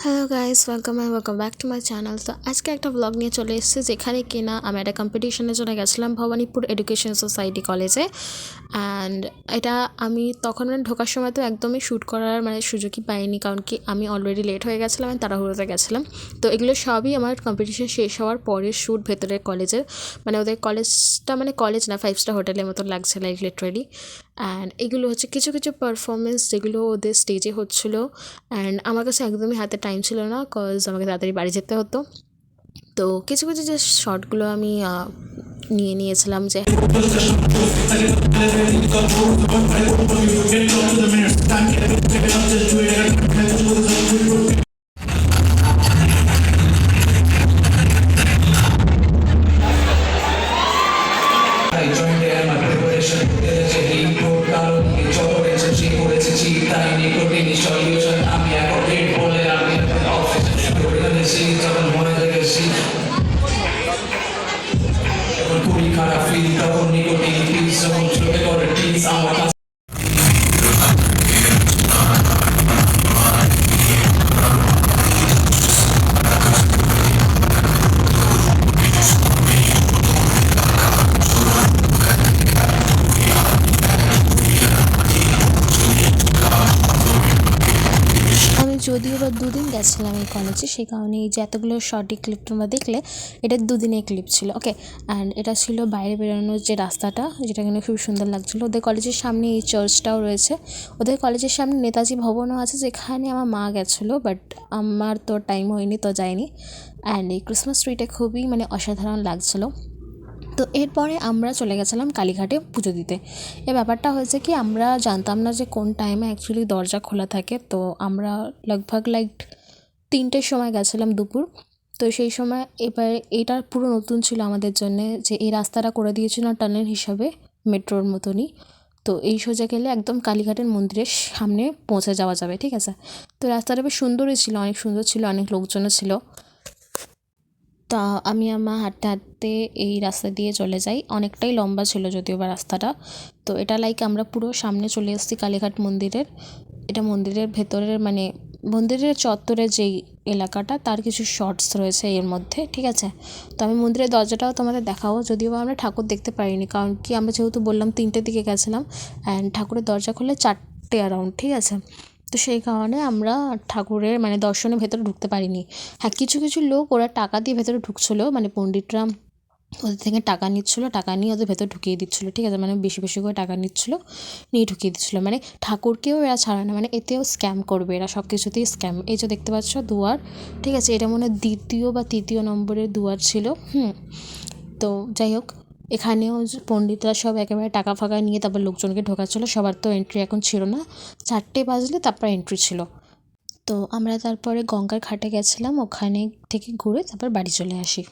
Hello guys, welcome back to my channel. তো আজকে একটা ব্লগ নিয়ে চলে এসেছি, যেখানে কিনা আমি একটা কম্পিটিশনের জন্য গেছিলাম ভবানীপুর এডুকেশন সোসাইটি কলেজে। অ্যান্ড এটা আমি তখন ঢোকার সময় তো একদমই শ্যুট করার সুযোগই পাইনি, কারণ কি আমি অলরেডি লেট হয়ে গেছিলাম, আমি তাড়াহুড়োতে গেছিলাম। তো এগুলো সবই আমার কম্পিটিশন শেষ হওয়ার পরের শ্যুট ভেতরের কলেজের। ওদের কলেজটা কলেজ না, 5 স্টার হোটেলের মতো লাগছে লাইক লিটারেলি। অ্যান্ড এগুলো হচ্ছে কিছু কিছু পারফরমেন্স যেগুলো ওদের স্টেজে হচ্ছিলো। অ্যান্ড আমার কাছে একদমই হাতে টাইম ছিল না, কজ আমাকে তাড়াতাড়ি বাড়ি যেতে হতো। তো কিছু কিছু যে শর্টগুলো আমি নিয়ে নিয়েছিলাম যে যদিও বা দুদিন গেছিলাম এই কলেজে, সেই কারণে এই যে এতগুলো শর্টই ক্লিপ তোমরা দেখলে, এটা দুদিনের ক্লিপ ছিল। ওকে, অ্যান্ড এটা ছিল বাইরে বেরোনোর যে রাস্তাটা, যেটা কিন্তু খুব সুন্দর লাগছিলো। ওদের কলেজের সামনে এই চার্চটাও রয়েছে, ওদের কলেজের সামনে নেতাজি ভবনও আছে, যেখানে আমার মা গেছিলো, বাট আমার তো টাইম হয়নি, তো যাইনি। অ্যান্ড এই ক্রিসমাস ট্রিটা খুবই অসাধারণ লাগছিলো। তো এরপরে আমরা চলে গেছিলাম কালীঘাটে পুজো দিতে। এ ব্যাপারটা হয়েছে কি, আমরা জানতাম না যে কোন টাইমে অ্যাকচুয়ালি দরজা খোলা থাকে। তো আমরা লগভগ লাইক 3টের সময় গেছিলাম দুপুর। তো সেই সময় এবার এটা পুরো নতুন ছিল আমাদের জন্যে, যে এই রাস্তাটা করে দিয়েছিল টানেল হিসাবে, মেট্রোর মতনই। তো এই সোজা গেলে একদম কালীঘাটের মন্দিরের সামনে পৌঁছে যাওয়া যাবে, ঠিক আছে। তো রাস্তাটা বেশ সুন্দরই ছিল, অনেক সুন্দর ছিল, অনেক লোকজনও ছিল। তা আমি আমার হাঁটতে হাঁটতে এই রাস্তা দিয়ে চলে যাই, অনেকটাই লম্বা ছিল যদিও বা রাস্তাটা। তো এটা লাইক আমরা পুরো সামনে চলে এসেছি কালীঘাট মন্দিরের। এটা মন্দিরের ভেতরের মন্দিরের চত্বরের যেই এলাকাটা, তার কিছু শর্টস রয়েছে এর মধ্যে, ঠিক আছে। তো আমি মন্দিরের দরজাটাও তোমাদের দেখাবো, যদিও বা আমরা ঠাকুর দেখতে পারিনি, কারণ কি আমরা যেহেতু বললাম 3টের দিকে গেছিলাম, অ্যান্ড ঠাকুরের দরজা খুলে 4টে অ্যারাউন্ড, ঠিক আছে। তো সেই কারণে আমরা ঠাকুরের দর্শনের ভেতরে ঢুকতে পারিনি। হ্যাঁ, কিছু কিছু লোক ওরা টাকা দিয়ে ভেতরে ঢুকছিলো, পণ্ডিতরা ওদের থেকে টাকা নিচ্ছিলো, টাকা নিয়ে ওদের ভেতরে ঢুকিয়ে দিচ্ছিলো, ঠিক আছে। বেশি বেশি করে টাকা নিচ্ছিলো, নিয়ে ঢুকিয়ে দিচ্ছিলো। ঠাকুরকেও এরা ছাড়ে না, এতেও স্ক্যাম করবে এরা, সব কিছুতেই স্ক্যাম। এই যে দেখতে পাচ্ছ দুয়ার, ঠিক আছে, এটা দ্বিতীয় বা তৃতীয় নম্বরের দুয়ার ছিল। তো যাই হোক, এখানেও পণ্ডিতরা সব একেবারে টাকা ফাঁকা নিয়ে তারপর লোকজনকে ঢোকাচ্ছিলো। সবার তো এন্ট্রি এখন ছিল না, 4টে বাজলে তারপর এন্ট্রি ছিল। তো আমরা তারপরে গঙ্গার ঘাটে গেছিলাম, ওখানে থেকে ঘুরে তারপর বাড়ি চলে আসি।